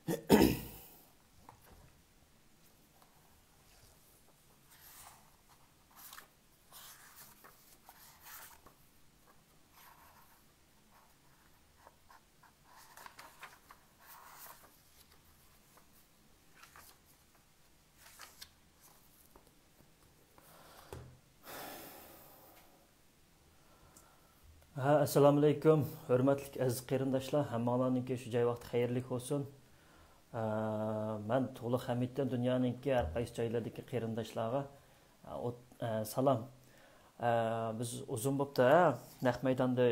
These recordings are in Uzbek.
Assalamu alaykum, hürmetlik aziz qarindoshlar, hammalarninki shu joy vaqti xayrli bo'lsin. Men To'liq Hamiddan dunyoninki har qaysi joylardagi qarindoshlarga salom. Biz uzun bo'pti, naq maydonda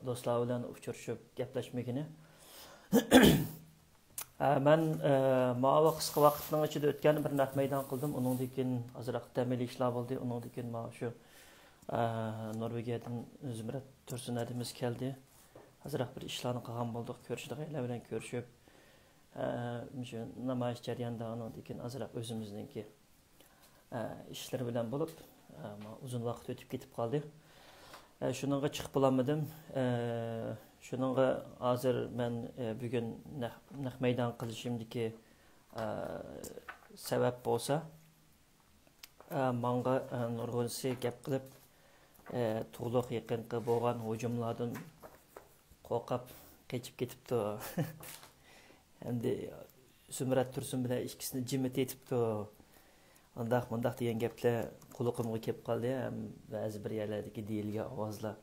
do'stlar bilan uchrashib gaplashmagini. Men ma'va qisqa vaqtning ichida o'tgan bir naq maydon qildim. Uningdan keyin ozroq tamil ishlar bo'ldi. Uningdan keyin mana shu Norvegiyadan Zümrət Tursun adımız geldi. Hazıraq bir işlerini qilgan bolduq, ko'rishdik, aylar bilan ko'rishib, shu namoyish jarayonida ondan azroq o'zimizningki ishlar bilan bo'lib, uzun vaqt o'tib ketib qoldi. Shuningga chiqib bo'lmadim. Shuningga hozir men bugun naq maydon qilishimdagi sabab bo'lsa, menga nurg'unsi gap qilib To'liq yaqinqi bo'lgan hujumlardan qo'rqib qochib ketibdi. Endi Zümrət Tursun bilan ikkisini jimit etibdi. Undaq degan gaplar quloqimga kelib qoldi. Ba'zi bir yerlardagi deyilgan ovozlar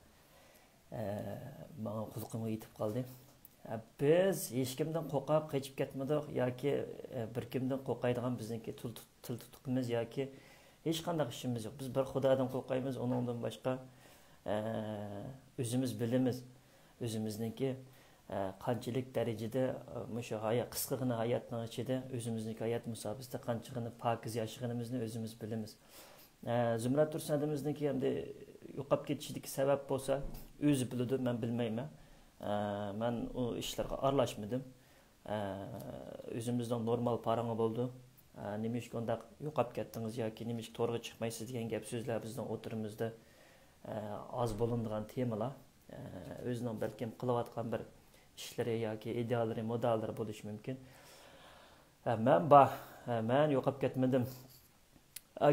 menga quloqimga yetib qoldi. Biz hech kimdan qo'rqib qochib ketmadik yoki bir kimdan qo'rqaydigan bizniki til tutuqimiz yoki hech qanday ishimiz yo'q. Biz bir Xudodan qo'rqaymiz, uningdan boshqa o'zimiz bilamiz. O'zimizniki qanchalik darajada mushu qisqagina hayotning ichida o'zimizniki hayot musobaqasida qanchagina pokiz yashaganimizni o'zimiz bilamiz. Zümrət Tursun adimizniki hamda yo'qolib ketishidagi sabab bo'lsa, o'zi biladi, men bilmayman. Men o ishlarga aralashmadim. O'zimizdan normal paranga bo'ldi. Nimaga undaq yo'qolib ketdingiz yoki nimaga to'g'ri chiqmaysiz degan gap so'zlar bizning o'tirimizda az bo'linadigan temalar. O'zining balkim qilayotgan bir ishlari yoki ideallari, modellari bo'lishi mumkin. Men yo'qolib ketmadim.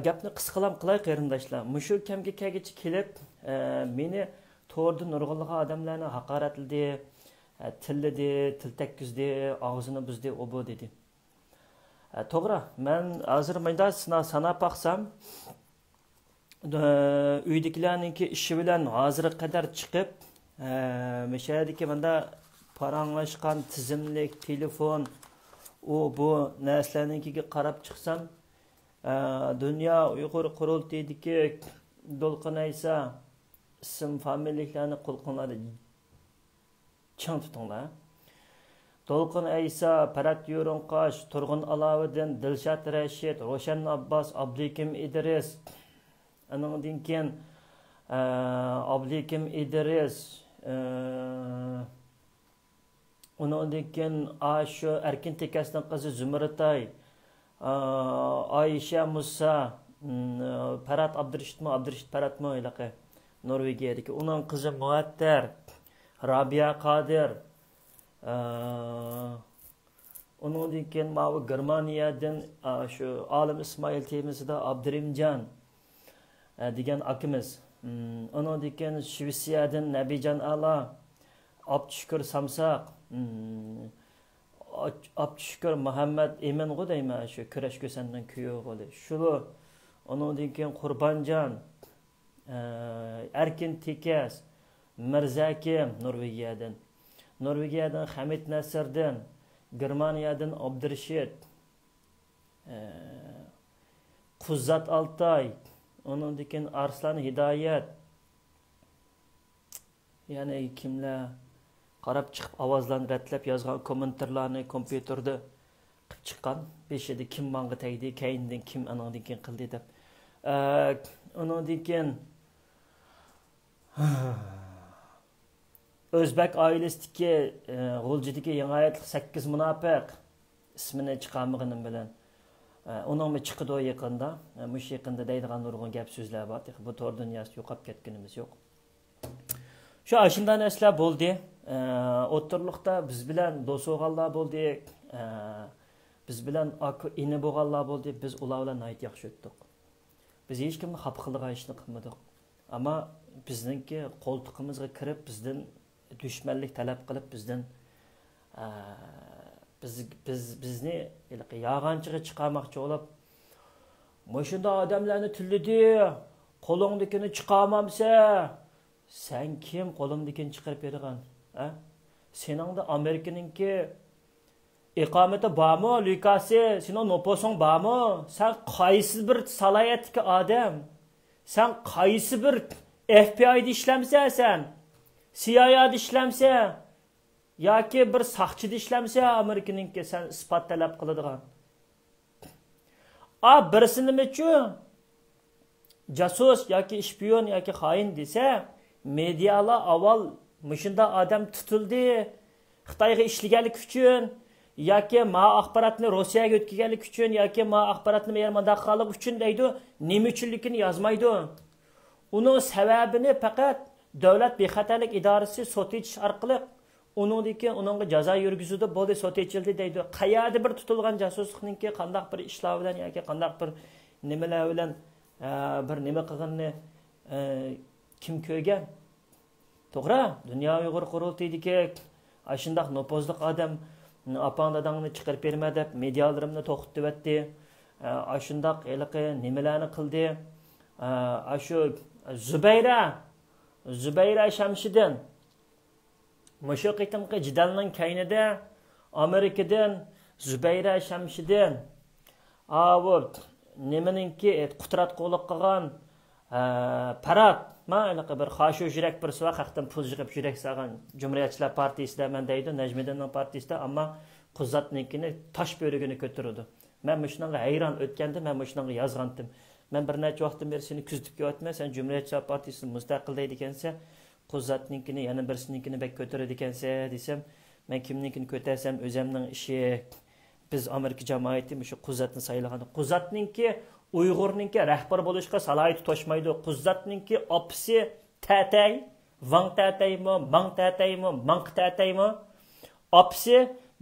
Gapni qisqalam qilay qarindoshlar. Mushu kamga kagichi kelib, meni to'g'ri nurg'unlagan odamlarni haqoratladi, tilladi, til takkizdi, og'zini buzdi, obo dedi. To'g'ri, men hozir menda sanab baqsam, uydagilarninki ishi bilan hozirga qadar chiqib, mishadagi menda paranglashgan tizimlik, telefon, bu narsalarninkiga qarab chiqsam, Dünya Uyg'ur qurultayidagi Dolqin Aysa ism familiyalarni qo'lqinlari chang tutinglar. Dolqin Aysa, Parat Yo'ronqosh, Turg'un Aloviddin, Dilshod Rashid, Roshan Abbos, Abdulikim Idris, andan keyin Abdulikim Idris, undan keyin shu Erkin Tekasning qizi Zumratay, Ayşe Musa, Parat Abdurashid Paratmi ilaqa Norvegiyadagi. Uning qizi Muattar, Rabia Qodir, undan keyin mavi Germaniyadan shu Olim Ismoil temisida Abdurimjon degan akimiz. Undan keyin Shvetsiyadan Nabijon Ala, Abdushukur Samsaq, Abdushukur Muhammad Emin deyman, shu kurash ko'sandan kuyoq bo'ldi. Shu undan keyin Qurbonjon, Erkin Tekas, Mirzakim Norvegiyadan Hamid Nasirdan, Germaniyadan Abdurashid, Quzzat Altay, undan keyin Arslan Hidoyat. Ya'ni kimlar qarab chiqib ovozlarni ratlab yozgan kommentarlarni kompyuterda qilib chiqqan. Beshida kim menga tegdi, keyindan kim anandan keyin qildi deb. Undan keyin O'zbek oilasidagi G'uljidagi yangi hayotlik 8 munofiq ismini chiqarmaganim bilan uningmi chiqdi yaqinda. Mush yaqinda deydigan nurg'un gap so'zlar bor. Bu to'g'ri dunyosida yo'qolib ketganimiz yo'q. Shu ashunday narsalar bo'ldi. O'tirliqda biz bilan do'st bo'lganlar bo'ldi. biz bilan aka ini bo'lganlar bo'ldi, biz ular bilan ayt yaxshi o'tdik. Biz hech kimni xafa qiladigan ishni qilmadik. Ammo bizningki qo'ltiqimizga kirib, bizdan dushmanlik talab qilib, bizdan bizni yog'anchiga chiqarmoqchi bo'lib, "Moshunda odamlarni tillidi, qo'lingdikini chiqarmamsa, sen kim qo'lingdikini chiqarib bergan? Seningda Amerikaninki iqomati bormi, Lukasi, sening noposing bormi? Sen qaysi bir salohiyatli odam? Sen qaysi bir FBI'da ishlamsa sen? CIA'da ishlamsa yoki bir saqchida ishlamsa Amerikaninki sen isbot talab qiladigan. Birisi nima uchun jasus yoki shpion yoki xoin desa, medialar avval mushunda odam tutildi, Xitoyga ishlaganlik uchun yoki ma axborotni Rossiyaga o'tkazganlik uchun yoki ma axborotni yermanda qilib uchun deydi, nima uchunligini yozmaydi. Uning sababini faqat davlat bexatarlik idorasi sot etish orqali uningga jazo yurgizdi, bo'ldi, sot etildi deydi. Qayerda bir tutilgan jasuslikninki qanday bir ishlar bilan yoki qanday bir nimalar bilan bir nima qilganini kim ko'rgan? To'g'ri, dunyo Uyg'ur qurultayidagi ashundaq nopozliq odam apang dadangni chiqarib berma deb medialarimni to'xtatibdi. Ashundaq eliqi nimalarni qildi? Shu Zubayra Shamshiddin mushu qitimqi jidalning kaynida Amerikadan Zubayra Shamshiddin nimaninki qutrat qo'liq qilgan parat eliqi bir xoshu yurak bir suva haqdan pul yig'ib yurak sag'an Cumhuriyetçiler Partiyasida men deydi, Najmiddinning partiyasida, ammo Quzatninkini tosh bo'rigini ko'tardi. Men shunga hayron o'tganda, men shunga yozgandim. Men bir necha vaqtdan beri seni kuzatib kelyapman, sen Cumhuriyetçiler Partiyasini mustaqil deydi ekansan, Quzatninkini yana birsininkini bek ko'taradi ekansan desam, men kimninkini ko'tarsam o'zimning ishi. Biz Amerika jamoati shu Quzatni saylagan. Quzatninki Uyg'urninki rahbar bo'lishga salohiyati to'shmaydi. Quzatninki opsi tatay, vang tataymi, mang tataymi, mang tataymi? Opsi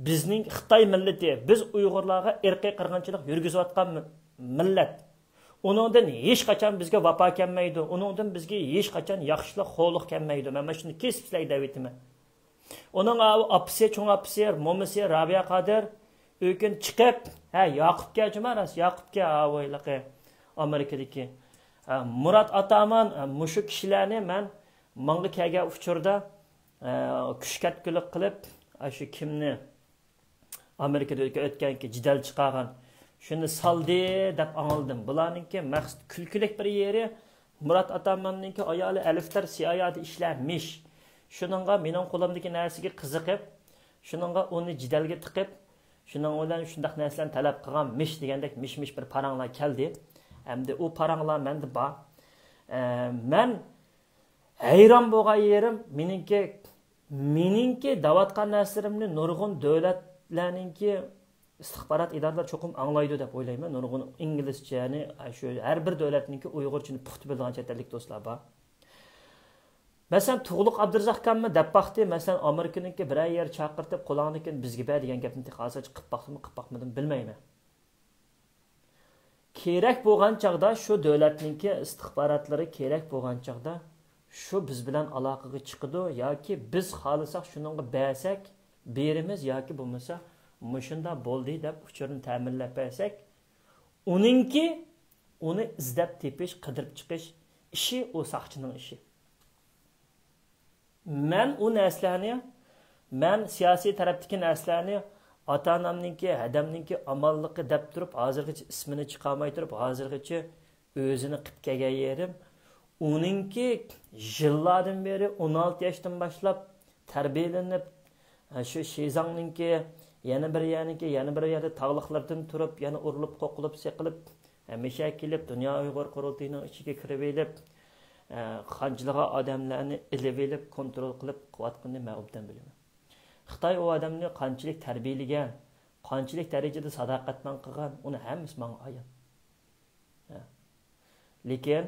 bizning Xitoy millati, biz Uyg'urlarga irqiy qirg'inchilik yurgizayotgan millat. Uningdan hech qachon bizga vafo kelmaydi. Uningdan bizga hech qachon yaxshilik, xo'rlik kelmaydi. Men shuni kesib sizlarga davetman. Uning opsi, cho'ng opsi, momisi Rabiya Qodir ökün chiqib, Yoqubga jumaras, Yoqubga avoyliqi Amerikadagi Murat Ataman mushu kishilarni men menga kelgan uchurda kushkatkilik qilib, shu kimni Amerikada o'tganki jidal chiqargan shuni saldi deb angldim. Bularninki maqsad kulkilik bir yeri. Murat Atamanninki ayoli Aliftar CIA'da ishlarmish. Shuningga mening qo'limdagi narsaga qiziqib, shuningga uni jidalga tiqib, shuning bilan shundaq narsalarni talab qilganmish degandek mish-mish bir paranglar keldi. Hamda u paranglar menda bor. Men hayron bo'lgan yerim meningki davatgan narsalarni nurg'un davlatlarninki istixborot idoralari cho'qim anglaydi deb o'ylayman. Nurg'un inglizchani, shu har bir davlatninki uyg'urchani puxta bilgan chet ellik do'stlar bor. Mesela Tuğluq Abdurazaq kammi deb baxti, mesela Amerikaninki birer yer chaqirtib qo'langnikin bizga ber degan gapni hozir qilib baxtimi bilmayman. Kerak bo'lgan chaqda shu davlatninki istixborotlari kerak bo'lgan chaqda shu biz bilan aloqaga chiqadi yoki biz xohlasak shuningga bersak, berimiz yoki bo'lmasa mushunda bo'ldi deb uchurni ta'minlab bersak, uni izlab tepish, qidirib chiqish ishi o saqchining ishi. Men u narsalarni, men siyosiy tarafdagi narsalarni ota-onamninki, hadamninki amallıqı deb turib, hozirgacha ismini chiqarmay turib, hozirgacha o'zini qilib kelgan yerim, uninki yillardan beri 16 yoshdan boshlab tarbiyalanib, shu Shizangninki yana bir yerda tog'liqlardan turib, yana urilib, qo'qilib, seqilib, hamisha kelib dunyo Uyg'ur qurultiyining ichiga kirib elib, qanchiliga odamlarni ilib elib, kontrol qilib quvvatqanini men obdan bilaman. Xitoy o odamni qanchalik tarbiyalagan, qanchalik darajada sadoqatman qilgan, uni hammasi menga ayon. Lekin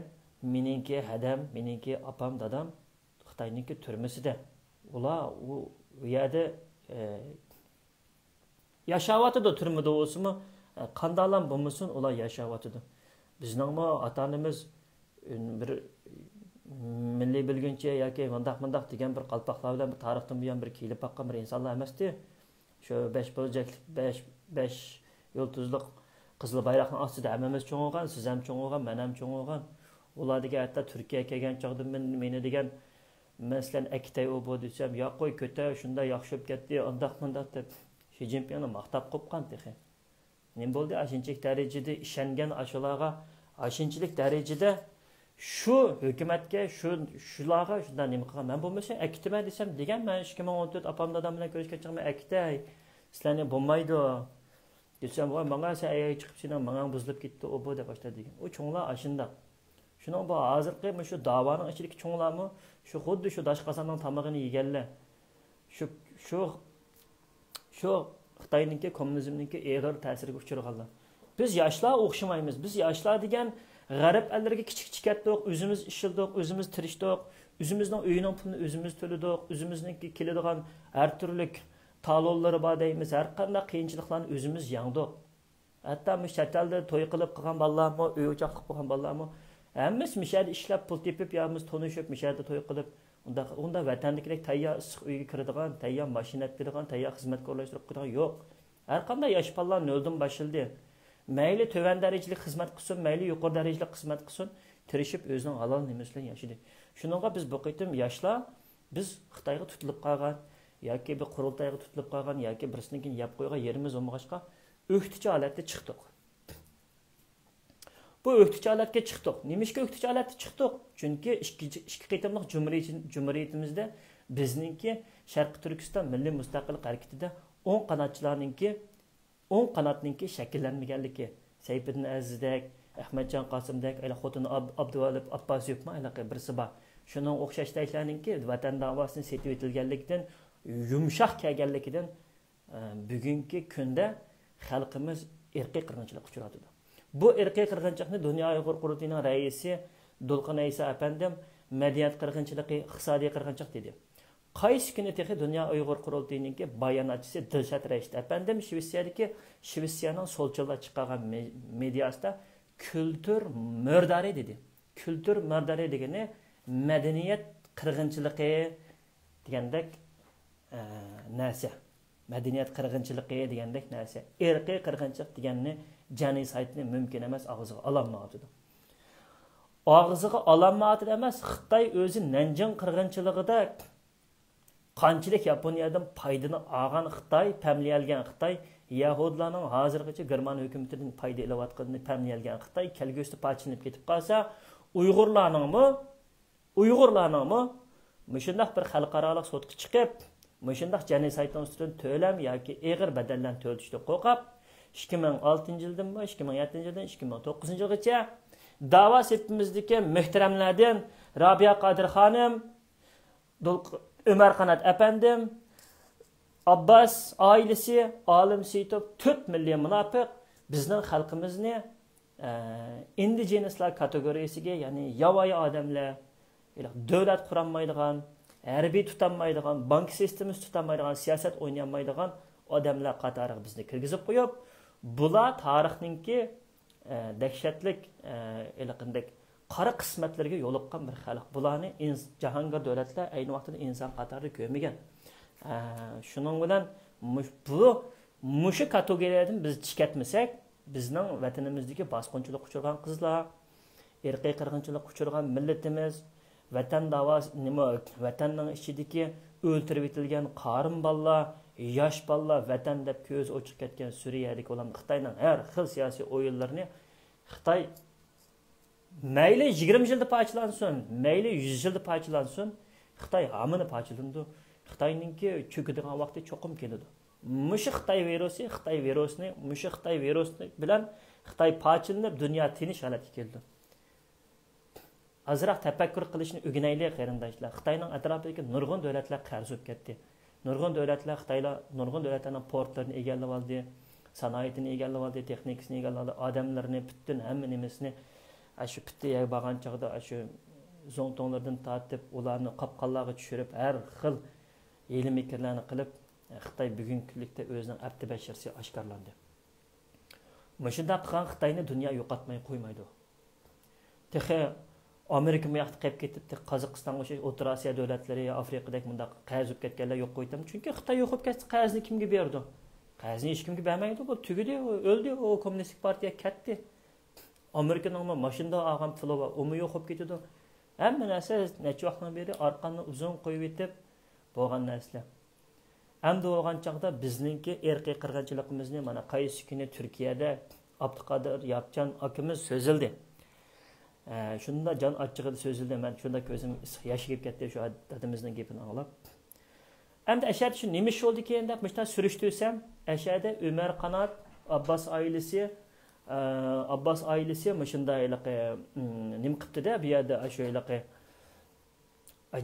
meningki hadam, meningki opam, dadam Xitoyninki turmasida. Ular u yerda Yaşavatıdı türmüde olsun mu? Kandalan bulmuşsun ola yaşavatıdı. Bizning ota-onamiz bir milliy bilguncha yoki mundaq degan bir qalpoqlar bilan bir tarixdan buyon bir kelib baqqan bir insonlar emasdi. Shu 5 bo'ljaklik 5 yulduzliq qizil bayroqning ostida hammamiz cho'ng bo'lgan, siz ham cho'ng bo'lgan, men ham cho'ng bo'lgan. Ular degan hatto Turkiyaga kelgan chog'da meni degan masalan Akitay u bu desam, yo'q qo'y ko'ta shunda yaxshi bo'lib ketdi, undaq deb Xi Jinpingni maqtab qo'ygan texi. Nima bo'ldi? Ashunchalik darajada ishongan ashularga, ashunchalik darajada shu hukumatga, shularga shunday nima qilgan. Men bo'lmasa Akitman desam degan, men 2014 opam dadam bilan ko'rishga chiqman, Akitay sizlarni bo'lmaydi. Desam, voy menga sen ayaga chiqib sening menga buzilib ketdi, u bu deb boshladi degan. U cho'nglar ashunda. Shuning bu hozirgi shu da'voning ichidagi cho'nglarmi shu xuddi shu Doshqasonning tomog'ini yeganlar. Shu Xitoyninki kommunizmninki eg'ir ta'siriga uchraganlar. Biz yoshlar o'xshamaymiz. Biz yoshlar degan g'arb ellarga kichik ketdik, o'zimiz ishildik, o'zimiz tirishdik, o'zimizning uyining pulini o'zimiz to'ladik, o'zimizningki keladigan har turli talonlari bor deymiz, har qanday qiyinchiliklarni o'zimiz yengdik. Hatto chet elda to'y qilib qilgan bolalarmi, uy o'choqlik bo'lgan bolalarmi hammasi mishada ishlab pul tepib, yo'miz tonishib mishada to'y qilib unda vatandikidek tayyor issiq uyga kiradigan, tayyor mashina beradigan, tayyor xizmatkorlashtirib qo'yadigan yo'q. Har qanday yosh bolalar noldan boshildi. Mayli tövan darajali xizmat qilsin, mayli yuqori darajali xizmat qilsin, tirishib o'zining halol nimasini yashadi. Shuningga biz bu qitim yoshlar biz Xitoyga tutilib qolgan yoki bir qurultayga tutilib qolgan yoki birisinikini yap qo'ygan yerimiz bo'lmag'achqa o'qituvchi holatda chiqdik. Bu o'qituvchi holatga chiqdik. Nimishga o'qituvchi holatga chiqdik? Chunki ikki qitimliq jumhuriyatimizda bizningki Sharqi Turkiston milliy mustaqillik harakatida 10 qanotninki shakllanmaganligi, Sayfiddin Azizdek, Ahmadjon Qosimdek, xotini Abduvalib Abbosiyevmi anaqa birisi bor. Shuning o'xshashdayklarninki vatan davosini setib etilganligidan, yumshoq kelganligidan bugungi kunda xalqimiz irqiy qirg'inchilikka uchradi. Bu irqiy qirg'inchilikni Dunyo Uyg'ur qurultiyining raisi Dulqin Aysa apandim madaniyat qirg'inchiligi, iqtisodiy qirg'inchilik dedi. Qaysi kuni texi Dunyo Uyg'ur qurultiyininki bayonotchisi Dilshod Rashid apandim Shvetsiyaning solchilar chiqqan mediasida kultur murdari dedi. Kultur murdari degani madaniyat qirg'inchiligi degandek narsa. Madaniyat qirg'inchiligi degandek narsa. Irqiy qirg'inchilik deganni janosidni mumkin emas og'ziga ololmaydi. Og'ziga ololmaydi emas, Xitoy o'zi Nanjing qirg'inchiligida qanchalik Yaponiyadan foydani olgan Xitoy, pamlayolgan Xitoy, Yahudlarning hozirgacha German hukumatining foyda olayotganini pamlayolgan Xitoy kelgusi parchalanib ketib qolsa, Uyg'urlarningmi mushundaq bir xalqaro sudga chiqib, mushundaq janosidning ustidan to'lam yoki eg'ir badallarni to'lashga qo'rqib 2006-yildan 2007-yildan 2009-yilgacha da'vo sepimizdagi muhtaramlardan Robiya Qodir xonim, Ömer Qanat apandim, Abbas ailesi, Olim Seyitov 4 million munofiq bizning xalqimizni indigenuslar kategoriyasiga, ya'ni yovvoyi odamlar, davlat qurolmaydigan, harbiy tutanmaydigan, bank sistemasi tutanmaydigan, siyosat o'ynayolmaydigan odamlar qatoriga bizni kirgizib qo'yib, bular tarixninki dahshatlik qanday qara qismatlarga yo'liqqan bir xalq. Bularni jahongir davlatlar ayni vaqtida inson qatorida ko'rmagan. Shuning bilan mushu kategoriyadan biz chiqatmasak, bizning vatanimizdagi bosqinchilik uchirgan qizlar, irqiy qirg'inchilik uchirgan millatimiz, vatan da'vosi nima, vatanning ichidagi o'ltirib etilgan qorin bolalar, yosh bolalar, vatan deb ko'z ochiq ketgan Suriyadagi olan Xitoyning har xil siyosiy o'yinlarini Xitoy mayli 20 yilda parchalansin, mayli 100 yilda parchalansin, Xitoy hamini parchalandi. Xitoyninki cho'kadigan vaqti cho'qim keladi. Mushu Xitoy virusni bilan Xitoy parchalanib dunyo tinch holatga keldi. Azroq tafakkur qilishni o'rganaylik qarindoshlar. Xitoyning atrofidagi nurg'un davlatlar qarz bo'lib ketdi. Nurg'un davlatlarning portlarini egallab oldi, sanoatini egallab oldi, texnikasini egallab oldi, odamlarni butun hamma nimasini shu bittiga borgan chog'da shu zo'ngtonlardan tortib, ularni qopqonlarga tushirib, har xil ilmiy fikrlarni qilib, Xitoy bugungi kunlikda o'zining abdi basharasi oshkorlandi. Mashunda qilgan Xitoyni dunyo yo'qotmay qo'ymaydi. Texi Amerika bu yoqda qolib ketibdi, Qozog'iston o'sha O'rta Osiyo davlatlari, Afrikadagi bundaq qarz olib ketganlar yo'q qo'ydimi? Chunki Xitoy yo'q bo'lib ketsa, qarzni kimga berdi? Qarzni hech kimga bermaydi, bu tugidi, o'ldi, o kommunistik partiya ketdi. Amerikaning mashinada olgan puli va umi yo'q bo'lib ketdi. Hamma narsa necha vaqtdan beri orqani uzun qo'yib etib bo'lgan narsalar. Endi bo'lgan chaqda bizningki erkiy qirg'inchiligimizni mana qaysi kuni Turkiyada Abduqodir Yapchan akamiz so'zildi. Shunda jon achchig'ida so'zildi. Men shunda ko'zim yosh kelib ketdi shu dadamizning gapini anglab. Endi ashad shu nima ish bo'ldi keyin deb mishta surishtirsam, ashada Umar Qanot Abbos oilasi mashundayliq nima qildi-da, bu yerda shu yiliq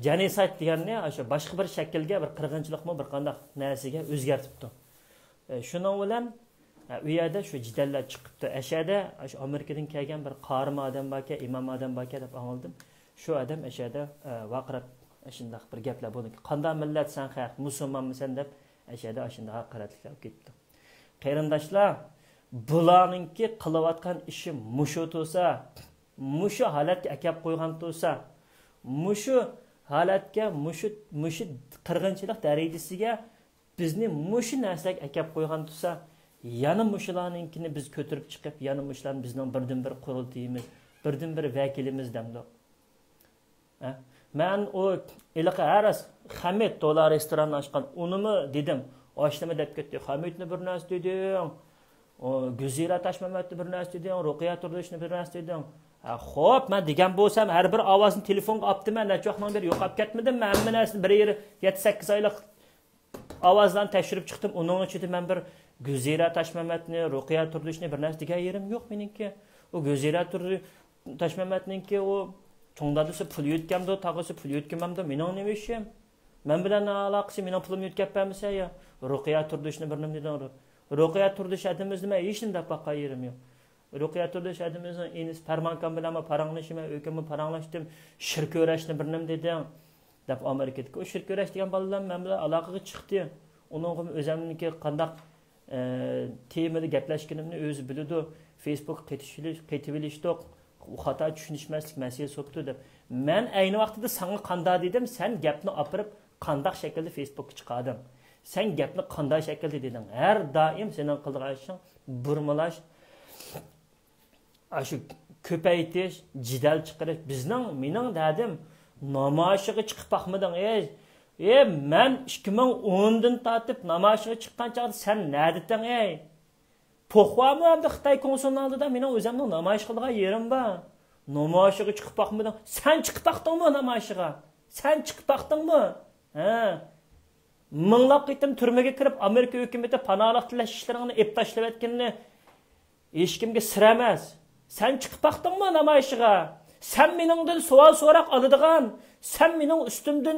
genocide deganni o'sha boshqa bir shaklga, bir qirg'inchilikmi, bir qanday narsaga o'zgartibdi. Shuning bilan u yerda shu jidallar chiqibdi. Ashada shu Amerikadan kelgan bir qarima odam bor ekan, imom odam bor ekan deb angladim. Shu odam ashada vaqirab shunday bir gaplar bo'ldi. Qanday millat sen xalq, musulmonmisan deb ashada shunday haqoratliklar ketdi. Qarindoshlar, bularningki qilayotgan ishi mushu bo'lsa, mushu holatga akab qo'ygan bo'lsa, mushu holatga, mushu qirg'inchilik darajasiga bizni mushu narsaga akab qo'ygan bo'lsa, yana mushularninkini biz ko'tarib chiqib, yana mushularni bizning birdan-bir qurultiyimiz, birdan-bir vakilimiz demdi. Men o ilaqa aras Hamid dolar restoranni ochgan, unimi dedim, ochnimi deb ketdi. Hamidni bir narsa dedim. O Guzira Tashmamatni bir narsa dedim, Ruqiya Turdishni bir narsa dedim. Xo'p, men degan bo'lsam, har bir ovozni telefonga olibdiman, necha vaqtdan beri yo'qolib ketmadim. Men hamma narsani bir yeri 7-8 oylik ovozlarni tekshirib chiqdim. Uning ichida men bir Guzira Tashmamatni, Ruqiya Turdishni bir narsa degan yerim yo'q meningki. O Guzira Tashmamatninki o cho'ngdadisi pul yutgandim, tag'isi pul yutganmamda, mening nima ishim? Men bilan aloqasi, mening pulim yutkapamisa ya. Ruqiya Turdishni bir nima dedim. Ruqiya Turdish adimiz nima? Hech nima deb baqa yerim yo'q. Ruqiya Turdish adimizning enis Farmankam bilan paranglashim, o'kimni paranglashdim, shirk o'rashni bir nima dedim. Deb Amerikadagi o shirk o'rash degan bolalar men bilan aloqaga chiqdi. Uning o'zimniki qandaq temada gaplashganimni o'zi biladi. Facebook qetib xato tushunishmaslik masalasi bo'libdi deb. Men ayni vaqtida senga qanday dedim, sen gapni opirib qandaq shaklda Facebookga chiqardim. Sen gapni qanday shaklda deding. Har doim sening qilgan ishing burmalash, shu ko'paytirish, jidal chiqarish. Mening dadim namoyishga chiqib baxmading. Men 2010 dan tortib namoyishga chiqqan chaqda sen nədidin Poxvamı hamda Xitay konsulluğunda mening o'zimning namoyish qilgan yerim bor. Namoyishga chiqib baxmading. Sen chiqib baxdingmi namoyishga? Sen chiqib baxdingmi? Minglab qitim turmaga kirib Amerika hukumati panohlik tilash ishlarini ep tashlab etganini hech kimga sir emas. Sen chiqib baxdingmi namoyishga? Sen meningdan savol so'roq oladigan, sen mening ustimdan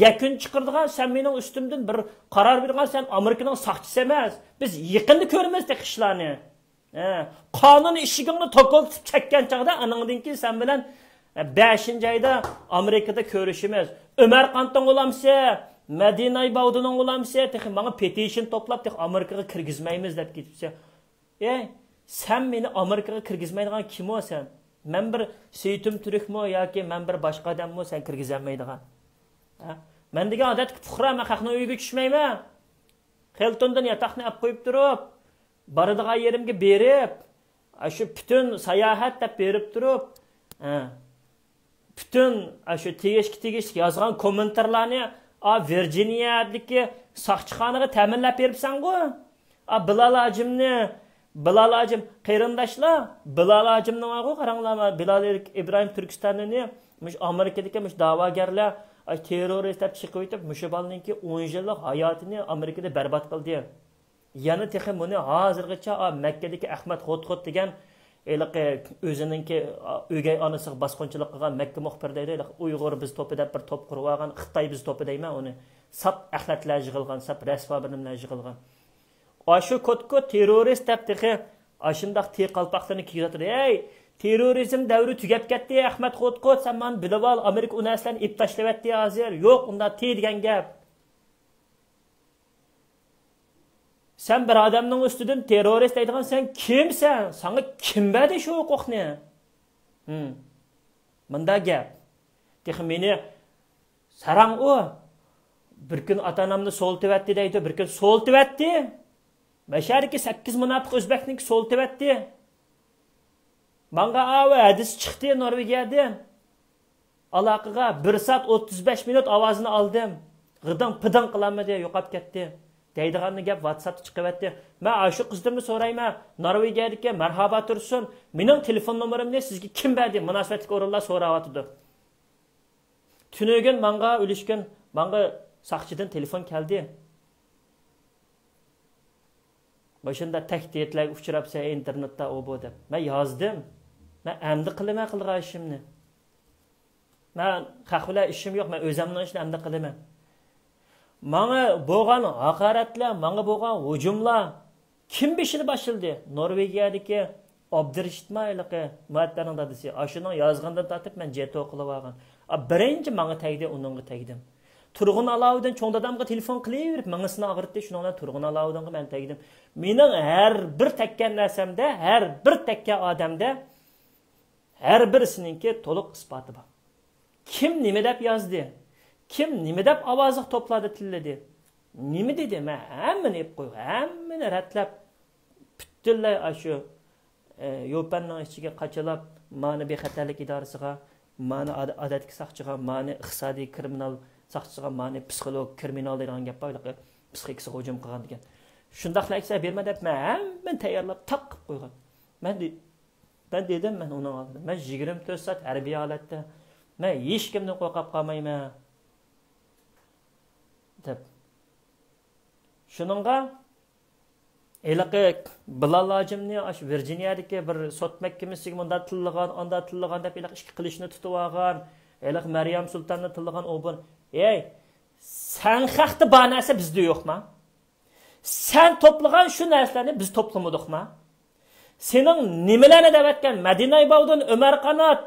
yakun chiqirdigan, sen mening ustimdan bir qaror bergan, sen Amerikaning soqchisi emas. Biz yaqinda ko'ramiz ishlarni. Qonun ishigingni to'qiltib chekkan chaqda aningdan keyin sen bilan 5-oyda Amerikada ko'rishimiz. Umar Qanton olamsa, Madina Bavduning olamsa, texi menga petition to'plab tex Amerikaga kirgizmaymiz deb ketibsa. Sen meni Amerikaga kirgizmaydigan kim o'san? Men bir Seytum Turkmi yoki men bir boshqa odammi sen kirgizolmaydigan? Men degan odatki fuqaro men xalqning uyiga tushmayman. Hiltondan yataqni olib qo'yib turib, boradigan yerimga berib, shu butun sayohat deb berib turib, butun shu tegishli yozgan kommentarlarni Virginiyadagi soqchixonaga ta'minlab beribsan-ku. Bilal Acım qarindoshlar, Bilal Acımning o'g'li qaranglar, Bilal İbrahim Turkistonini Amerikadagi da'vogarlar terrorist deb chiqib o'tib, mushabalninki 10 yillik hayotini Amerikada barbod qildi. Yana texi buni hozirgacha Makkadagi Ahmad Xotxot degan o'zininki o'gay onasiga bosqinchilik qilgan Makka muxbirlari Uyg'ur biz to'pida bir to'p qurib olgan, Xitoy biz to'pi deyman, uni sap axlatlar yig'ilgan, sap rasvo bilimlar yig'ilgan. Aşı kotko terörist deb texi aşındaq qalpaqlarni kiyatır. Terrorizm davri tugab ketdi. Ahmad Xotxot sen men bilib ol, Amerika unaslarni ip tashlab etdi hozir. Yo'q, unda degan gap. Sen bir adamның üstüdün terörist deydigan sen kimsen? Sana kim berdi şu hukukni? Mında gap. Texi meni sarang o. Bir gün atanamni soltivatdi deydi, bir gün soltivatdi. Мәшәрики 8 munafiq Özbekninki soltivatdi. Manga ava hadis chiqdi Norvegiyadan. Aloqaga 1 soat 35 minut ovozini oldim. G'iding piding qilamadi, yo'qab ketdi. Deydiganni gap WhatsAppda chiqyapti. Men shu qizimni so'rayman, Norvegiyadagi marhaba tursin, mening telefon nomerimni sizga kim berdi? Munosabatli o'rinlar so'rayotdi. Tunugin manga o'lishgan, manga saqchidan telefon keldi. Başında tehditler uçurapsa internette o bu deb. Ben yazdım. Ben emdi qilma qilgan ishimni. Ben haqla ishim yo'q, men o'zimning ishni emdi qilaman. Manga bo'lgan haqoratlar, manga bo'lgan hujumlar kim beshini boshladi? Norvegiyadagi Abdurishitmayliqi muattarning dadisi. Ashuning yozgandan tortib men jeto qilib olgan. Birinchi manga tegdi, uningga tegdim. Turg'un Alavudin cho'ng dadamga telefon qilaverib, mengisini og'ritdi, shuningdan Turg'un Alavudinga men tegdim. Mening har bir tekkan narsamda, har bir tekkan odamda har birisininki to'liq isboti bor. Kim nima deb yozdi? Kim nima deb ovozni to'pladi, tilladi? Nima dedi? Men hammani ep qo'y, hammani ratlab butunlay shu yo'panning ichiga qachalab, mani bexatarlik idorasiga, mani odatga saqchiga, mani iqtisodiy kriminal saqchiga, mani psixolog kriminal degan gap bor, psixikasiga hujum qilgan degan. Shundaq narsa berma deb men hammani tayyorlab taqib qo'ygan. Men dedim, men uni oldim. Men 24 soat harbiy holatda, men hech kimdan qo'rqib qolmayman deb. Shuningga eliqi Bilal Hojimni ash Virginiyadagi bir sot mahkamasiga munda tillagan deb eliq ish qilishni tutib olgan, eliq Maryam Sultonni tillagan o'bun. Ey, sen haqda bor narsa bizda yo'qmi? Sen toplagan shu narsalarni biz toplamadıqmi? Sening nimalarni da'vatgan Madina Ibovdin, Umar Qanot,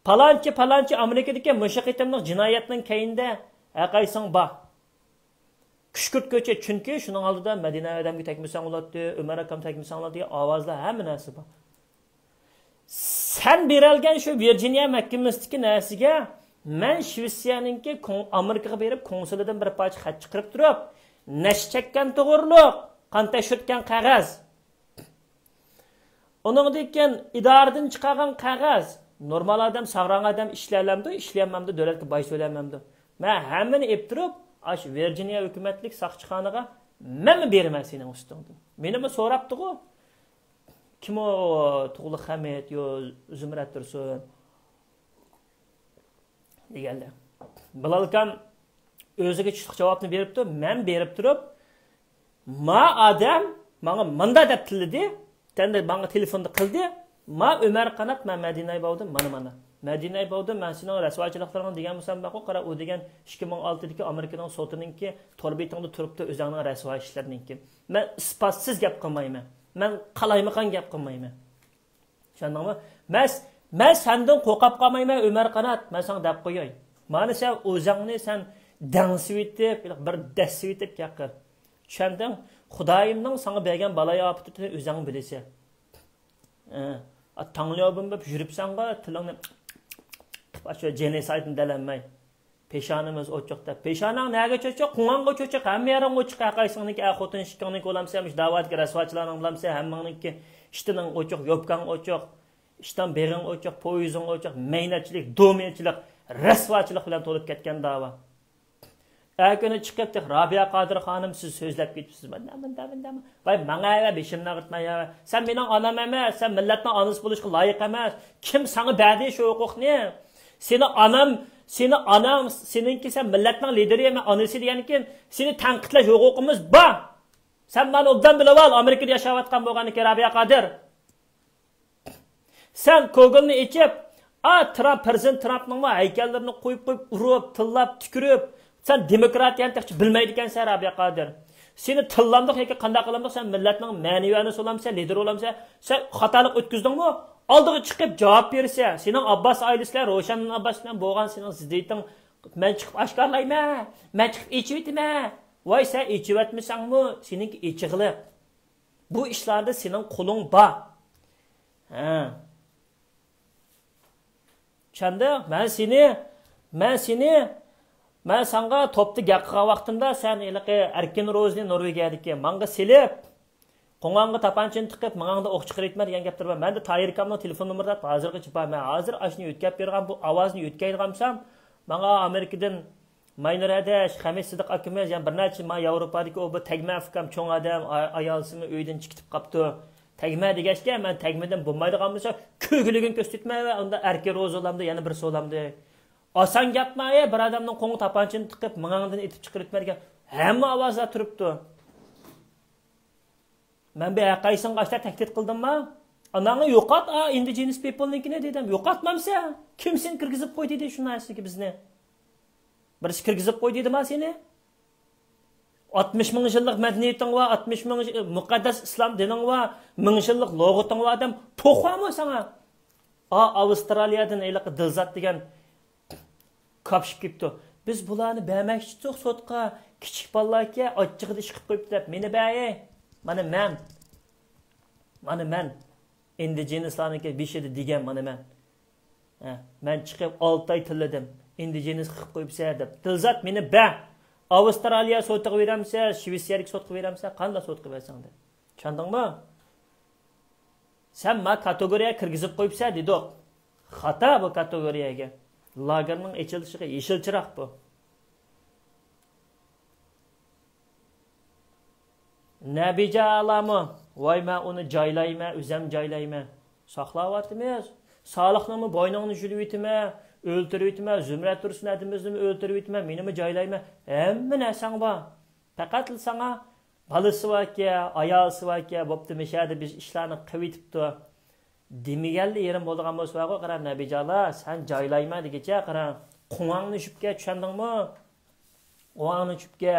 palanchi Amerikadagi mushaqitimning jinoyatning keyinda aqaysing bor. Küşkürt ko'cha, chunki shuning oldida Madina odamga tegmasang bo'ladi, Umar akam tegmasang bo'ladi degan ovozlar hamma narsa bor. Sen berilgan shu Virginia mahkamasidagi narsaga men Shvetsiyaninki Amerikaga berib konsulidan bir parcha xat chiqarib turib, nash chekkan to'g'riliq, qanta shutgan qog'oz. Uningdan keyin idoradan chiqargan qog'oz. Normal odam, sog'ron odam ishlayolmamdi, davlatga boy so'yolmamdi. Men hammani ep turib, aş Virginia hükümetlik saqchixonaga men berman sening ustingdan. Menimi so'rabdi-ku. Kim o Tug'li Hamid yo Zumrat Tursun deganlar. Bilalkan o'ziga chiqib javobni beribdi, men berib turib, ma odam menga menda deb tilidi, tanda menga telefonda qildi, ma Umar Qanot, men Madina Ibovdin, mana. Madina Ibovdin, men sening rasvochiliklarni degan bo'lsam, baqo qara u degan 2006dagi Amerikaning sotininki torbetingda turibdi o'zingning rasvo ishlariniki. Men isbotsiz gap qilmayman. Men qalaymiqan gap qilmayman. Tushundingmi? Men sendan qo'rqib qolmayman, Umar Qanot, men senga deb qo'yay. Mana sen o'zingni sen dansivitib, bir dasivitib yaqir. Tushunding? Xudoyimning senga bergan baloy ofatini o'zing bilasan. Tangliyobim deb yuribsanga tilingni Başka genocide'ni delenmey. Peşanımız oçukta. Peşanang nega çoçuk? Qunanga çoçuk. Hamma yaring oçuk. Aqaysingniki xotin shikkangniki olamsa, da'vatga rasvochilarning olamsa, hammangniki ishtining oçuk, yopgang oçuk, ishdan beg'ing oçuk, poyizing oçuk, meynatchilik, domenchilik, rasvochilik bilan to'lib ketgan da'va. Kuni chiqibdi, Robiya Qodir xonim siz so'zlab ketibsiz. Bundan. Voy, menga beshimni ag'ritma ya. Sen mening onam emas, sen millatning onasi bo'lishga loyiq emas. Kim senga berdi shu huquqni? Seni anam, seninki sen millatning lideri emas, onasi deganki, seni tanqidlash huquqimiz bor. Sen meni obdan bilib ol, Amerikada yashayotgan bo'lganiki Robiya Qodir. Sen Google'ni ichib, Prezident Trumpning haykallarini qo'yib, urib, tillab, tukirib, sen demokratiyani hech bilmaydi ekansan Robiya Qodir. Seni tillandiq yoki qanday qilamdiq, sen millatning ma'naviyani so'lamsa, lider olamsa, sen xatolik o'tkazingmi? Oldiga chiqib javob bersa, sening Abbas oilasilar, Ro'shan Abbas bilan bo'lgan sening ziddiyating men chiqib oshkorlayman, men chiqib ichib etman. Voy, sen ichib etmasangmi, seninki ichig'liq. Bu işlarda senin qo'ling bor. Ha. Çanda men sanga topda gap qilgan vaqtimda sen eliqi Erkin Rozni Norvegiyadagi manga silib qo'ng'onga tapanchini tiqib manganda o'q chiqaritma degan gaplar bor. Menda Tayirkamning telefon nomerida hozirgacha bor. Men hozir ashni o'tkazib bergan bu ovozni o'tkazganimsam manga Amerikadan Maynur Adash, Xamis Sidiq akamiz, yani bir necha ma Yevropadagi o bu tagma fikam cho'ng odam ayolsini uydan chiqib qapti. Tagma degashga men tagmadan bo'lmaydigan bo'lsa, ko'gligini ko'rsatma va unda Erkin Rozolamda yana bir so'lamda. Oson gapma, bir odamning qo'ng'i tapanchini tiqib mangdan etib chiqaritma degan hamma ovozlar turibdi. Men bu qaysin qashda tahdid qildimmi? Anangni yo'qot, indigenous people'nikini dedim. Yo'qotmamsa, kim sen kirgizib qo'ydi dedi shu narsaga bizni. Birisi kirgizib qo'ydi dedimi seni? 60 ming yillik madaniyating va 60 ming muqaddas islom dining va 1000 yillik lug'ating va adam to'xvami sana? Avstraliyadan eliq Dilzat degan kapışıp gitdi. Biz bularni bermoqchi chiq sotqa, kichik bolalarga ochchig'ida ish qilib qo'yibdi deb meni baye. Mana men indigenouslariga beshidi degan mana men. Men chiqib 6 oy tilladim. Indigenous qilib qo'yibsa deb. Dilzat meni ba. Avstraliya sotqa beramsa, Shvetsiyalik sotqa beramsa, qanday sotqa bersang deb. Tushundingmi? Sen ma kategoriyaga kirgizib qo'yibsa dedi. Xato bu kategoriyaga. Lagerning echilishiga yeşil chiroq bu. Nabija alami, voy men uni joylayman, o'zim joylayman. Saqlayapmiz. Sog'liqni bo'yningni julib etma, o'ltirib etma, Zumrat Tursun adimizni o'ltirib etma, menimi joylayman. Hamma narsang bor. Faqat sana balasi borki, ayolsi borki, bo'pti mishadi biz ishlarni qilib etibdi. Demigelli yerim bo'lgan bo'lsa, qara Nabijalar, sen joylayma degicha qara qo'ng'angni shubga tushundingmi? Qo'ng'angni shubga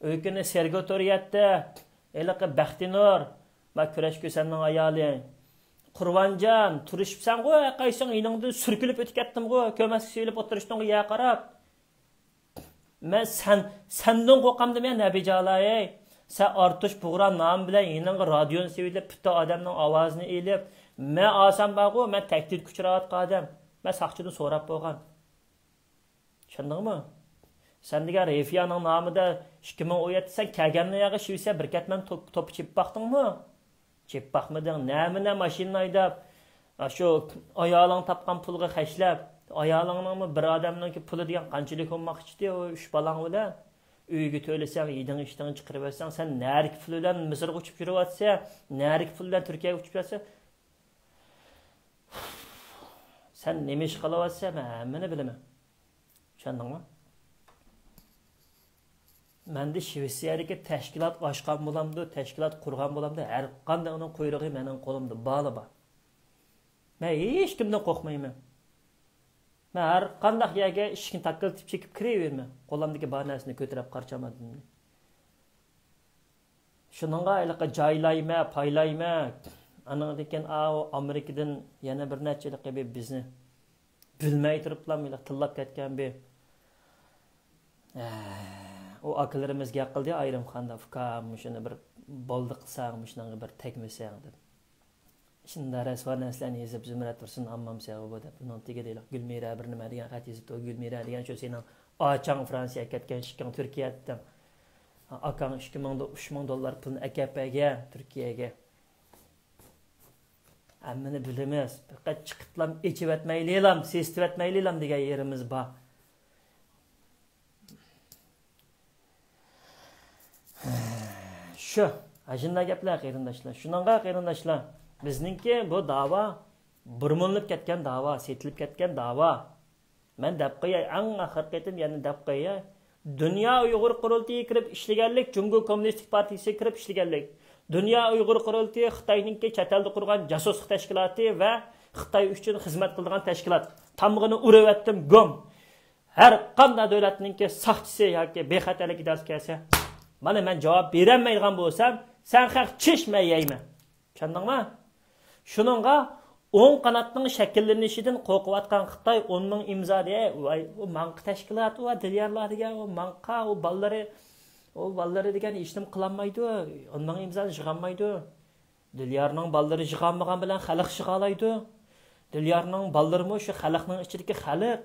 o'kini Sergotoriyatda eliqi Baxtinur va kurash ko'sanning ayoli Qurvonjon turishibsan-ku, qaysing yiningda surkilib o'tib ketdim-ku, ko'maski selib o'tirishding ya qarab. Men sendan qo'rqamdim ya Nabijalar, sen ortish bug'ran nom bilan yining radioni sevilib, bitta odamning ovozini elib men asam bag'u, men tahdid kuchirayotgan odam. Men saqchidan so'rab bo'lgan. Tushundingmi? Sen degan Refiyaning nomida 2017 sen kelgandan yo'g'i Shvetsiya bir ketman to'p chip baqdingmi? Chip baqmading, namina mashina haydab, shu ayoling topgan pulga xashlab, ayolingning bir odamning puli degan qanchalik olmoqchi o 3 balang bilan uyga to'lasang, yeding ishdan chiqarib olsang, sen narik pul bilan Misrga uchib yuryapsan, narik pul bilan Turkiyaga uchib yursan. Sen nima ish qilyapsan, men hammani bilaman. Tushundingmi? Menda Shvetsiyadagi tashkilot ochgan bo'lamdi, tashkilot qurgan bo'lamdi, har qanday uning quyrug'i mening qo'limda bor. Men hech kimdan qo'rqmayman. Men har qanday yerga ishni taklif chekib kiraverman. Qo'limdagi bor narsani ko'tarib qarchamadim. Shuningga ayliqqa joylayma, paylayma. Anadeken Amerikadan yana bir neçelik gibi bizni bilmey turiblar, tillab ketgan bir o akalarımızga qildi ayrim qanda fikam shuni bir boldi qilsam shunga bir tegmasang deb. Shunda rasvan aslan yezib Zumrat Tursun ammam sevib deb uning tega deylik Gulmira bir nima degan xat yezib Gulmira degan shu sening ochang Fransiyaga ketgan shikang Turkiyadan akang 3000 dollar pulni akapaga Turkiyaga Ammani bilamiz. Faqat chiqiblam echib etmaylilam, sesib etmaylilam degan yerimiz bor. Shu, ajinda gaplar qarindoshlar. Shuningga qarindoshlar, bizningki bu da'vo burmonlib ketgan da'vo, setilib ketgan da'vo. Men deb qo'yay, eng oxirqitim yana deb qo'yay. Dunyo Uyg'ur qurultiyiga kirib ishlaganlik, Jungo Kommunistik partiyasiga kirib ishlaganlik. Dünya Uyghur Qurultiyi Xitoyninki chet elda qurgan jasuslik tashkiloti va Xitoy uchun xizmat qiladigan tashkilot. Tamg'ini urayotdim gom. Har qanday davlatninki soxchisi yoki bexatarlik idorasi kelsa, mana men javob berolmaydigan bo'lsam, sen haq chishmay yeyman. Tushundingmi? Shuningga 10 qanotning shakllanishidan qo'rqayotgan Xitoy 10 ming imzo deya, u manqa tashkilot va diyorlar degan u manqa u ballari O valları degan ishnim qilolmaydi, ondan imzoni yig'olmaydi. Dilyarning ballari yig'anmagan bilan xalq yig'alaydi. Dilyarning ballarimi shu xalqning ichidagi xalq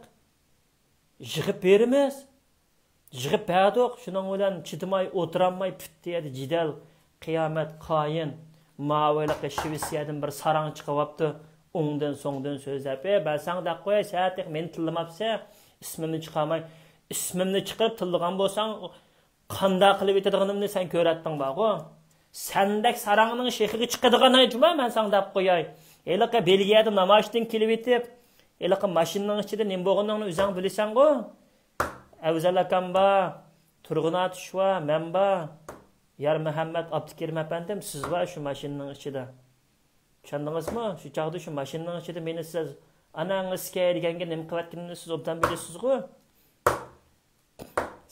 yig'ib beramiz. Yig'ib berdik, shuning bilan chidamay o'tiramay put deydi jidal qiyomat qoyin mavaliq Shvetsiyadan bir sarang chiqyapti. O'ngdan so'ngdan so'zlab, "Ben sana da qo'y, saatlik men tillamapsa, ismimni chiqarmay, ismimni chiqarib tillagan bo'lsang, qanday qilib etadiganimni sen ko'ratding baqo. Sendek sarangning shexiga chiqadigan aytma, men sana deb qo'yay. Eliqa Belgiyada namoyishdan kelib etib, eliqa mashinaning ichida nima bo'lganligini o'zing bilasan-ku. Afzal akam ba, Turg'un Atishva, men ba, Yar Muhammad Abdukerim apandim, siz va shu mashinaning ichida. Tushundingizmi? Shu chaqda shu mashinaning ichida meni siz anangizga deganga nima qilayotganini siz obdan bilasizku.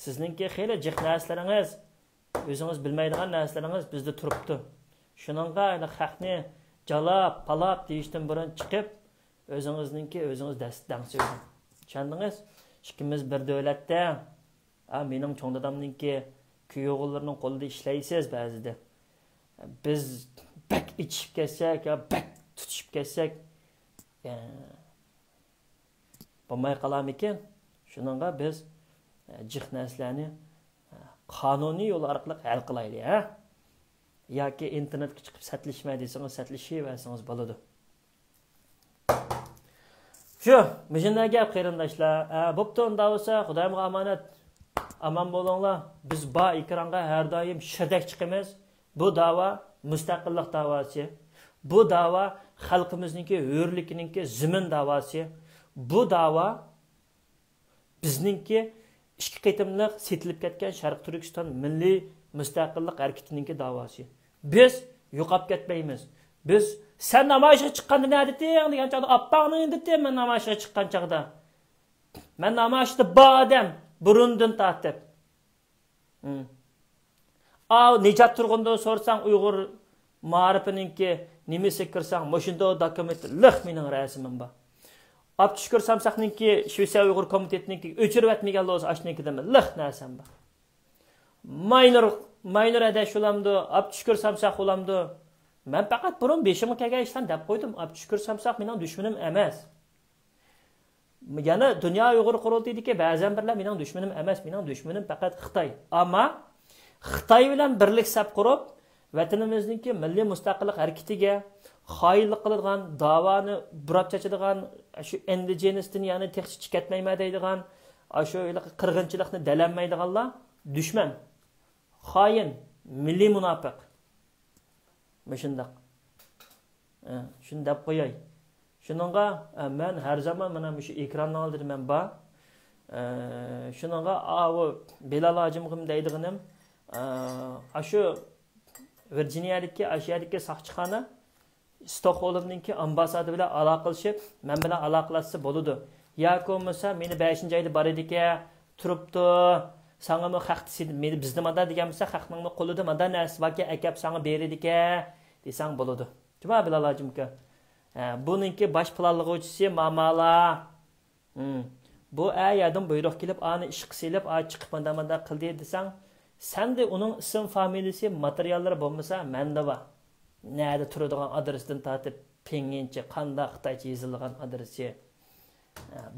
Sizningki xeyli jiq narsalarınız, o'zingiz bilmaydigan narsalarınız bizda turibdi. Shuningga xalqni jalab, palab deyishdan burun chiqib, o'zingiz dastdan so'zing. Tushundingiz? Ikkimiz bir davlatda, mening cho'ng dadamningki kuyovlarning qo'lida ishlaysiz ba'zida. Biz bak ichib kelsak, bak tutishib kelsak, bo'lmay qolarmikan? Shuningga biz jiq narsalarni qonuniy yo'l orqali hal qilaylik, ha? Yoki internetga chiqib satlashmay desangiz, satlashaversangiz bo'ladi. Shu, mijinda gap qarindoshlar. Bo'pti, unda bo'lsa, Xudoyimga omonat. Aman bo'linglar. Biz ba ekranga har doim shirdak chiqamiz. Bu da'vo mustaqillik da'vosi. Bu da'vo xalqimizningki hurlikiningki zimin da'vosi. Bu da'vo bizningki ikki qitimliq setilib ketgan Sharq Turkiston milliy mustaqillik harakatiningki da'vosi. Biz yo'qolib ketmaymiz. Biz sen namoyishga chiqqanda nima deding degan chaqda appaqning dedi, men namoyishga chiqqan chaqda. Men namoyishda bodam burundan tortib. Nejat Turg'undan so'rsang Uyg'ur ma'rifininki nimasi kirsang, moshunda dokument liq mening rasmim bor. Abdüşkür Samsaqninki Shvetsiya Uyg'ur komitetiniki o'chirib atmagan bo'lsa, ashnikida liq narsam bor. Minor adashulamdi, Abdüşkür Samsaq olamdi. Men faqat burun beshimga kelgan ishdan deb qo'ydim. Abdüşkür Samsaq mening dushmanim emas. Yana Dunyo Uyg'ur qurultayidiki ba'zan birlar mening dushmanim emas, mening dushmanim faqat Xitoy. Ammo Xitoy bilan birlik sap qurib, vatanimizningki milliy mustaqillik harakatiga xoinlik qiladigan, davoni burab chachadigan, shu indigenistni ya'ni texnik ketmayma deydigan, shu qirg'inchilikni dalanmaydiganlar dushman. Xoin, milliy munofiq. Shundaq. Shuni deb qo'yay. Shuningga men har zaman mana shu ekranning oldida men bor. Shuningga Belal hojimg'im deydiganim shu Virginiyadagi Ashiyadagi saqchixona Stockholmninki ambassada bilan aloqalashib, men bilan aloqalashsa bo'ladi. Yoki bo'lmasa meni 5-oyda bor ediki, turibdi. Sana mı xalqni meni bizda mada degan bo'lsa, xalqning qo'lida mada narsa borki, akab sana berediki, desang bo'ladi. Juma Bilal hojimka. Buningki bosh planlovchisi mamala. Bu ayadan buyruq kelib, ani ish qilib, chiqib manda qildi desang, sende uning ism familiyasi, materiallari bo'lmasa, menda bor. Nerede turadigan adresdan tortib, pengincha, qanday Xitoycha yozilgan adresi,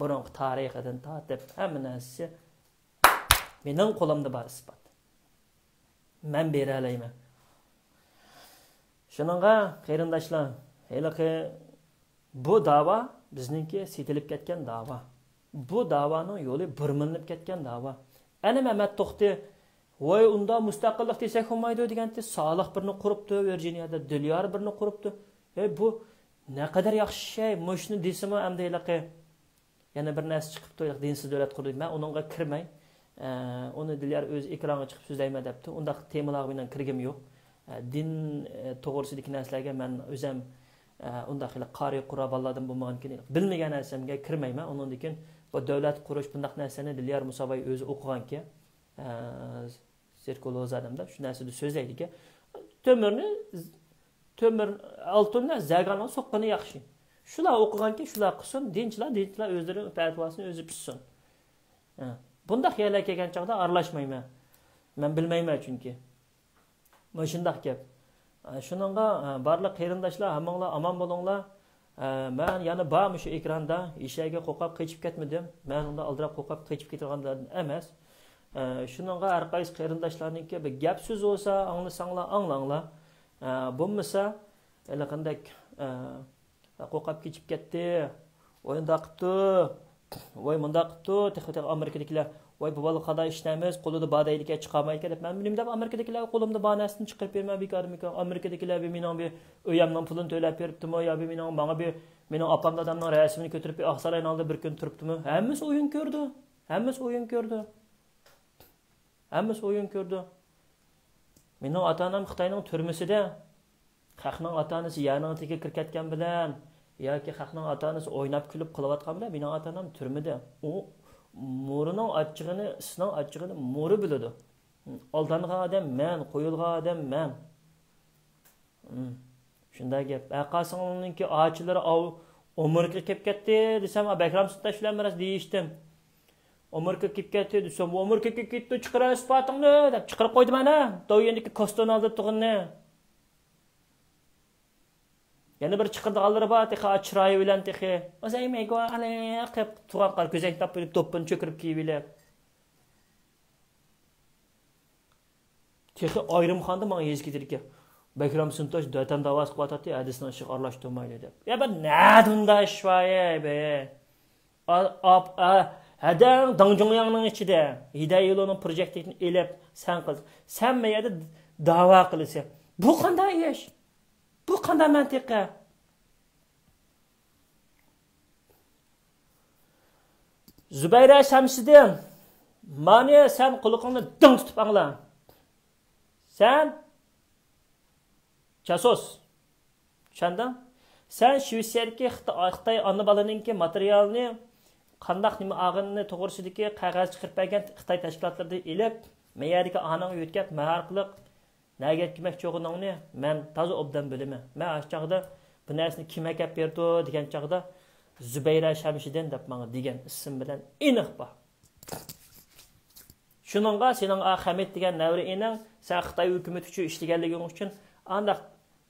burungi tarixidan tortib, hamma narsasi mening qo'limda bor isbot. Men bera olayman. Shuningga qarindoshlar, haliqi bu da'vo bizningki setilib ketgan da'vo. Bu da'voning yo'li birminib ketgan da'vo. Ana Mehmet To'xti voy unda mustaqillik desak bo'lmaydi deganda Solih birni quribdi, Virginiyada Dilyar birni quribdi. Bu ne kadar yaxshi shay, mushni desimi endi haliqi yana bir narsa chiqibdi, dinsiz davlat qurdi. Men uningga kirmay, onu Dilyar o'z ekranga chiqib so'zlayma debdi. Unda temalar bilan kirgim yo'q. Din to'g'risidagi narsalarga men o'zim unda xili qari quraballadim bo'lmagan keyin bilmagan narsamga kirmayman. Undan keyin bu davlat qurish bundaq narsani Dilyar Musabay o'zi o'qiganki, sirkulozadimda shu narsani so'zlaydiki, temir oltinni zaganni soqqani yaxshi. Shular o'qiganki, shular qilsin, dinchilar o'zlarining fatvosini o'zi pishsin. Bunda xiyollar kelgan chaqda aralashmayman. Men bilmayman chunki. Mana shundaq gap. Şununla barlıq qeyrindaşlar, hammanglar aman bolinglar. Ben yana barmı şu ekranda işəyə qoqab keçib ketmedim. Ben onda aldırab qoqab keçib ketirganlardan emas. Şununla hər qaysı qeyrindaşlarınki bir gap söz olsa, anlasanglar, anlanglar. Bo'lmasa, elə qanday qoqab keçib ketdi, oyunda qıptı, voy munda qıptı, texnik Amerikadakilar voy bu bola qada işləmiz, qolida badaylikə çıxamaydı deb mən bilim deb Amerikadakilar qolumda banasını çıxırıb vermə bekarım ekan. Amerikadakilar mening bir öyəmdən pulunu töləb beribdimi, ya mening bana bir mening apam dadamның rəsmini götürüb bir Ağsarayın aldı bir gün turibdimi? Həmmisi oyun gördü. Həmmisi oyun gördü. Həmmisi oyun gördü. Mening ata-anam Xitoyning türməsində xalqning ata-anası yanının teki kirib ketgan bilan yoki xalqning ata-anası oynab kulib qilayotgan bilan mening ata-anam türmədə. O Mo'rining achchig'ini, isning achchig'ini mo'ri biladi. Aldangan odam men, qo'yilgan odam men. Shunday gap. Aqasingninki ochilari Amerika kelib ketdi desam, Bakram Sulton bilan biroz deyishdim. Amerika kelib ketdi desam, Amerika kelib ketdi, chiqara isbotingni deb chiqarib qo'ydi mana. Doyendiki koston oldi tug'inni. Yana bir chiqirdiganlari bor, texi chiroyi bilan texi. O'zaymaygo ana qilib turgan qar ko'zak topib to'ppini cho'kirib kiyib. Texi ayrimxonda menga yezgidirki. Bakram Suntosh datan davos qilyapti, hadisni ishga aralashtirmaydi deb. Ya ben nadunda ishvoye be. Hadang Dangjongyanning ichida Hiday yo'lining proyektini elib sen qiz. Sen meyada da'vo qilsa. Bu qanday ish? Bu qanday mantiqa? Zubayra Shamsiddin, mani sen quluqingni ding tutib angla. Sen Chasos. Çanda? Sen Şvetsiyadagi Xitoy ana balaninki materialni qandaq nima ag'inni to'g'risidagi qog'oz chiqarib bergan Xitoy tashkilotlarida elib, meyadagi anang yo'tkab mahar qilib Nega etkimek çoğunluğunu ben taze obdan bölümü. Ben aşağıda bu nersini kime kep berdi degen çağda Zübeyra Şamşidin dep bana degen isim bilen iniq ba. Şununla senin Ahmet degen nevri inin sen Xitay hükümeti üçün işlegenliğin üçün andaq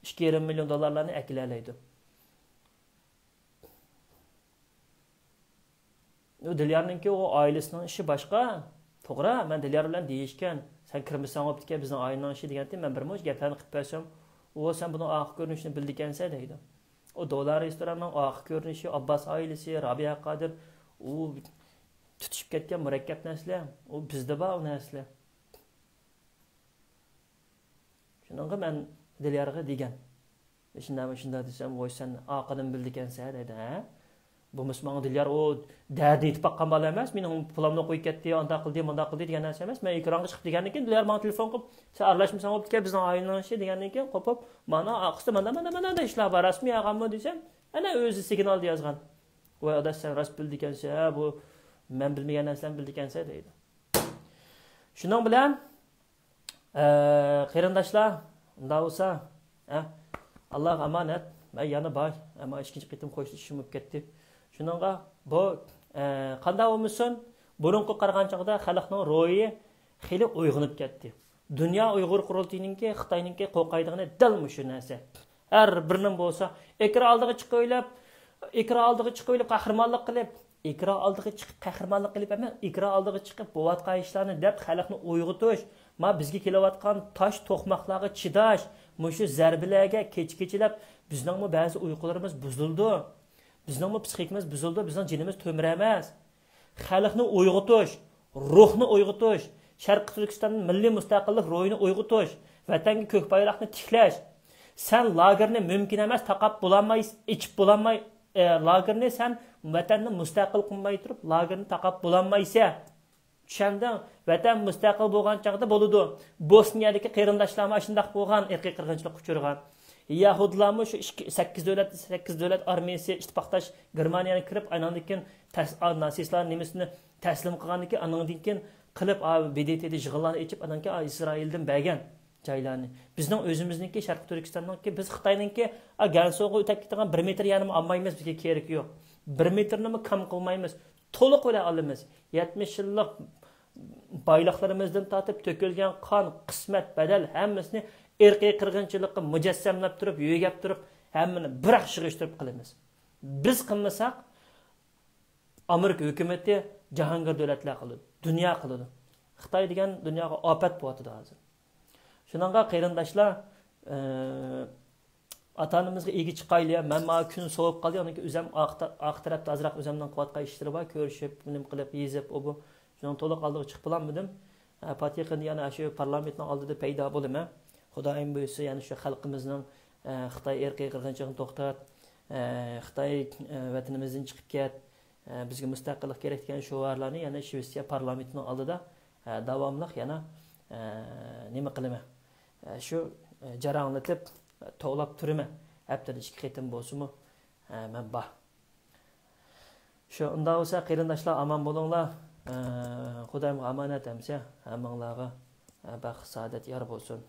2,5 milyon dolarlarını ekilerleydi. O Dilyar'nınki o ailesinin işi başka. To'g'ri, men Dilyar bilan deyishgan. Sen kirmisan optika bizning aynan işi deganda men bir mo'j gaplarni qilib bersam, o sen buni oxir ko'rinishini bildigansa deydi. O Dolar restoranning oxir ko'rinishi Abbas oilasi, Rabia Qodir, u tutishib ketgan murakkab narsalar, u bizda bor narsalar. Shuningga men Dilyarga degan. Shunda desam, voy sen oqidan bildigansa deydi, ha? Bu Müslüman Dilyar o derdi etip bakkan bala emas. Mening pulamni qo'yib ketdi, anda qildi, munda qildi degan narsa emas. Men ekranga chiqib degandan keyin Dilyar menga telefon qilib, "Sen aralashmasan bo'pti, bizning aylanishni" degandan keyin qopib, "Mana aqsti mana da ishlar bor, rasmiy yag'anmi" desam, ana o'zi signal yozgan. "Voy odash sen rost bildikansa, bu men bilmagan narsani bildikansa" deydi. Shuning bilan qarindoshlar, unda bo'lsa, Alloh amonat, men yana boy, ammo ikkinchi qitim qo'yishni ishim bo'lib ketdi. Şununla bu qanday olmuşsun? Burunqi qargan chaqda xalqning ro'yi xili uyg'unib ketdi. Dünya Uyg'ur qurultayiningki Xitoyninki qo'qaydigini dal mushu narsa. Har birinin bo'lsa, ekran oldiga chiqib o'ylab, qahramonlik qilib, ekran oldiga chiqib qahramonlik qilib emas, ekran oldiga chiqib bo'vatgan ishlarni deb xalqni uyg'otish, ma bizga kelayotgan tosh to'qmoqlarga chidash, mushu zarbilarga kech-kechlab bizning ba'zi uyqularimiz buzildi. Bizning psixikimiz buzildi, bizning jinimiz to'mir emas. Xalqni uyg'otish, ruhni uyg'otish, Sharq Turkistonning milliy mustaqillik ruhini uyg'otish, vatanga ko'k bayroqni tiklash. Sen lagerni mumkin emas taqab bo'lanmaysiz, ichib bo'lanmay, lagerni sen vatanni mustaqil qilmay turib, lagerni taqab bo'lanmaysa, tushunding? Vatan mustaqil bo'lgan chaqda bo'ladi. Bosniyadagi qarindoshlarimiz shunday bo'lgan, irqiy qirg'inchilik uchirgan. Yahudlarımız şu 8 devlet armiyası ittifaqdaş Germaniyani kirib, anandan keyin nasistlar nemisini taslim qilgandan keyin anandan keyin qilib BDT'de yig'inlarni ichib, andan keyin Isroildan bergan joylarni. Bizning o'zimizningki Sharq Turkistonningki, biz Xitoyninki Ganso'ga o'tib ketgan 1 metr yarmi olmaymiz, bizga kerak yo'q. 1 metrni kam qilmaymiz, to'liq o'la olamiz. 70 yillik bayliqlarimizdan tortib to'kilgan qon, qismat, badal hammasini erkiy qirg'inchilikqa mujassamlab turib, yo'gab turib, hammani biroq shig'ishtirib qilamiz. Biz qilmasak, Amerika hukumati jahongir davlatlar qiladi, dunyo qiladi. Xitoy degan dunyoga ofat bo'lyapti hozir. Shuningga qarindoshlar, ota-onamizga egi chiqayli, men ma kun so'yib qoldi, uniki o'zim oq tarafda azroq o'zimdan quvvatqa ishlari bor, ko'rishib, nim qilib, yezib, o bu shundan to'liq oldiga chiqib bilanmidim. Patiyaqin yana shu parlamentning oldida paydo bo'laman. Xudoyim buyursa, yana shu xalqimizning Xitoy erkiy qirg'inchiligini to'xtat, Xitoy vatanimizdan chiqib ket, bizga mustaqillik kerak degan shuvarlarni yana Shvetsiya parlamentining oldida davomli yana nima qilaman. Shu jaranglatib to'lab turaman. Haftada 2 qitim bo'lsa-mu, men bor. Shu unda bo'lsa, qarindoshlar aman bo'linglar. Xudoyimga amonat emsa, hammanglarga baxt, saodat yor bo'lsin.